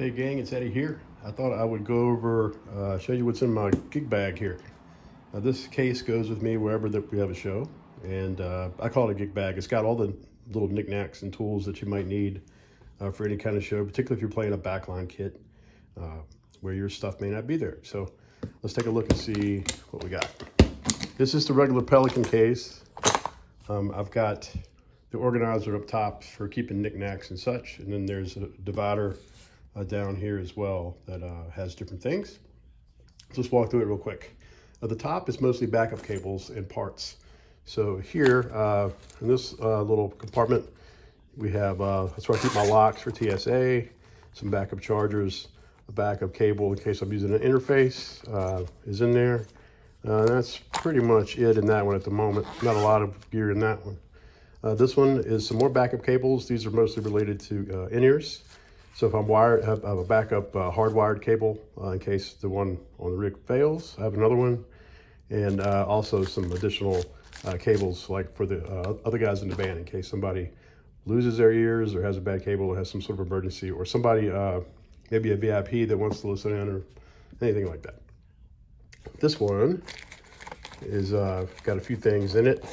Hey gang, it's Eddie here. I thought I would go over, show you what's in my gig bag here. This case goes with me wherever that we have a show, and I call it a gig bag. It's got all the little knickknacks and tools that you might need for any kind of show, particularly if you're playing a backline kit where your stuff may not be there. So let's take a look and see what we got. This is the regular Pelican case. I've got the organizer up top for keeping knickknacks and such, and then there's a divider down here as well that has different things. Let's just walk through it real quick. At the top is mostly backup cables and parts. So here in this little compartment, we have, that's where I keep my locks for TSA, some backup chargers, a backup cable in case I'm using an interface is in there. That's pretty much it in that one at the moment. Not a lot of gear in that one. This one is some more backup cables. These are mostly related to in-ears. So if I'm wired, I have a backup hardwired cable in case the one on the rig fails. I have another one, and also some additional cables like for the other guys in the band in case somebody loses their ears or has a bad cable or has some sort of emergency, or somebody, maybe a VIP that wants to listen in or anything like that. This one is got a few things in it.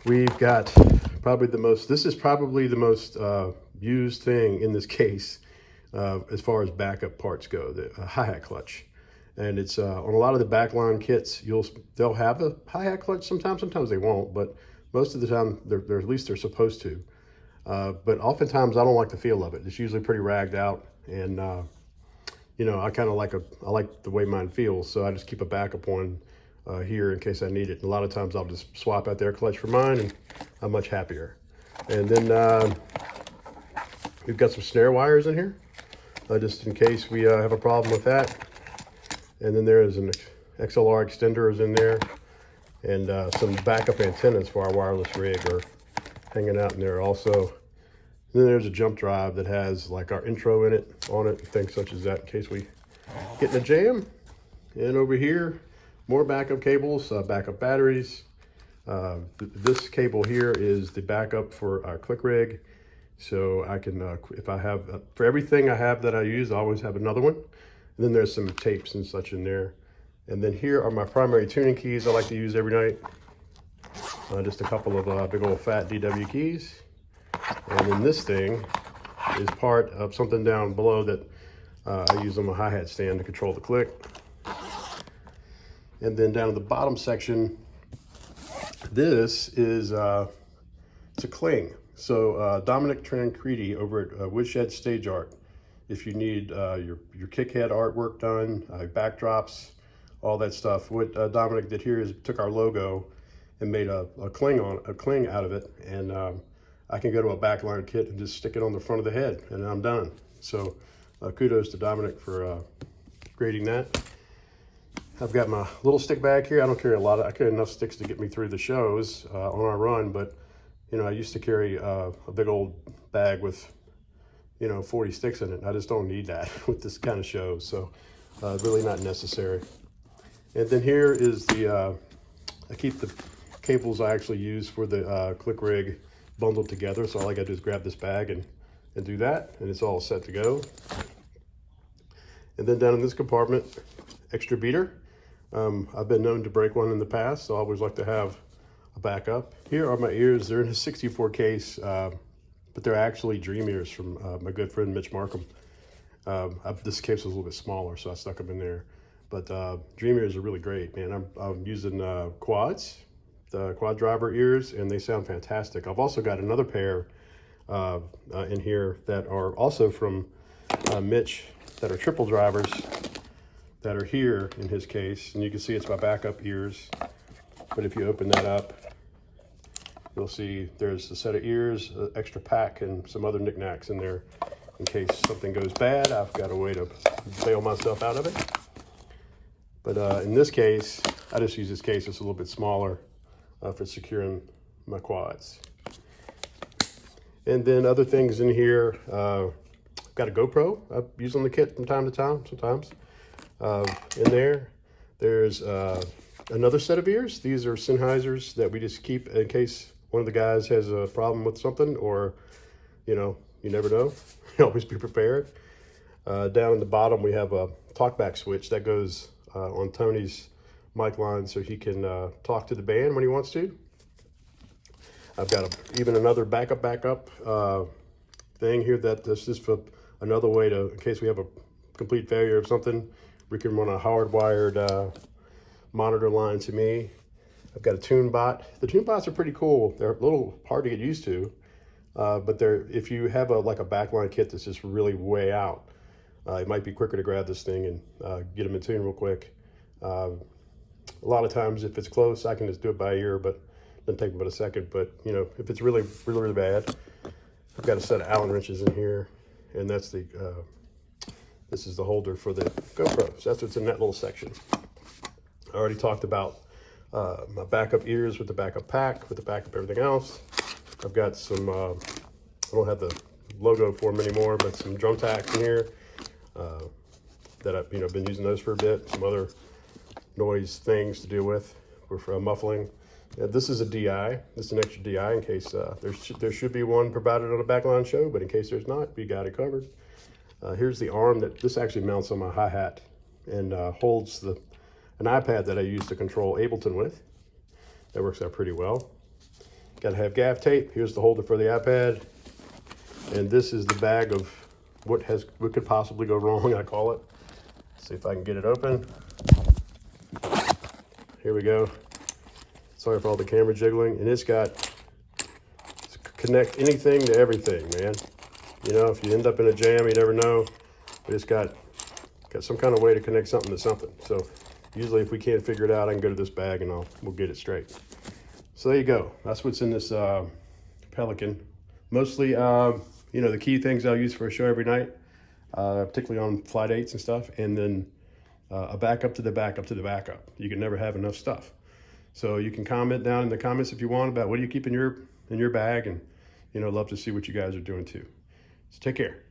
We've got probably the most, this is probably the most used thing in this case as far as backup parts go, the hi-hat clutch. And it's on a lot of the backline kits, they'll have a hi-hat clutch sometimes they won't, but most of the time they're at least they're supposed to. But oftentimes I don't like the feel of it. It's usually pretty ragged out, and you know, I kind of like I like the way mine feels, so I just keep a backup one here in case I need it. And a lot of times I'll just swap out their clutch for mine, and I'm much happier. And then we've got some snare wires in here, just in case we have a problem with that. And then there is an Xlr Extender is in there, and some backup antennas for our wireless rig are hanging out in there also. And then there's a jump drive that has like our intro in it, on it, and things such as that in case we get in a jam. And over here, more backup cables, backup batteries. This cable here is the backup for our click rig. So I can, if I have, for everything I have that I use, I always have another one. And then there's some tapes and such in there. And then here are my primary tuning keys I like to use every night. Just a couple of big old fat DW keys. And then this thing is part of something down below that I use on my hi-hat stand to control the click. And then down at the bottom section, this is it's a cling. So Dominic Trancredi over at Woodshed Stage Art, if you need your kick head artwork done, backdrops, all that stuff. What Dominic did here is took our logo and made a cling out of it, and I can go to a backline kit and just stick it on the front of the head, and I'm done. So kudos to Dominic for creating that. I've got my little stick bag here. I don't carry a lot. I carry enough sticks to get me through the shows on our run, but you know, I used to carry a big old bag with, you know, 40 sticks in it. I just don't need that with this kind of show, so really not necessary. And then here is the, I keep the cables I actually use for the click rig bundled together, so all I gotta do is grab this bag and do that, and it's all set to go. And then down in this compartment, extra beater. I've been known to break one in the past, so I always like to have a backup. Here are my ears. They're in a 64 case, but they're actually Dream ears from my good friend Mitch Markham. This case was a little bit smaller, so I stuck them in there. But Dream ears are really great, man. I'm using quads, the quad driver ears, and they sound fantastic. I've also got another pair in here that are also from Mitch, that are triple drivers, that are here in his case. And you can see it's my backup ears. But if you open that up, you'll see there's a set of ears, an extra pack, and some other knickknacks in there in case something goes bad. I've got a way to bail myself out of it. But in this case, I just use this case. It's a little bit smaller for securing my quads. And then other things in here, got a GoPro I use on the kit from time to time, sometimes. In there, there's another set of ears. These are Sennheisers that we just keep in case one of the guys has a problem with something, or you know, You never know. Always be prepared. Down in the bottom, we have a talkback switch that goes on Tony's mic line so he can talk to the band when he wants to. I've got even another backup thing here that this is for another way to, in case we have a complete failure of something, we can run a hardwired monitor line to me. I've got a tune bot. The tune bots are pretty cool. They're a little hard to get used to, but if you have like a backline kit that's just really way out, it might be quicker to grab this thing and get them in tune real quick. A lot of times if it's close, I can just do it by ear, but it doesn't take about a second. But you know, if it's really bad, I've got a set of Allen wrenches in here, and that's the this is the holder for the GoPro. So that's what's in that little section. I already talked about my backup ears with the backup pack, with the backup everything else. I've got some, I don't have the logo for them anymore, but some drum tacks in here that I've been using those for a bit. Some other noise things to deal with for muffling. This is a DI. This is an extra DI in case there should be one provided on a backline show, but in case there's not, we got it covered. Here's the arm that this actually mounts on my hi-hat and holds an iPad that I use to control Ableton with. That works out pretty well. Got to have gaff tape. Here's the holder for the iPad, and this is the bag of what could possibly go wrong, I call it. Let's see if I can get it open. Here we go. Sorry for all the camera jiggling, and it's got connect anything to everything, man. You know, if you end up in a jam, you never know. But it's got some kind of way to connect something to something. So usually if we can't figure it out, I can go to this bag and we'll get it straight. So there you go. That's what's in this Pelican. Mostly, you know, the key things I'll use for a show every night, particularly on flight 8s and stuff, and then a backup to the backup to the backup. You can never have enough stuff. So you can comment down in the comments if you want about what do you keep in your bag, and you know, love to see what you guys are doing too. So take care.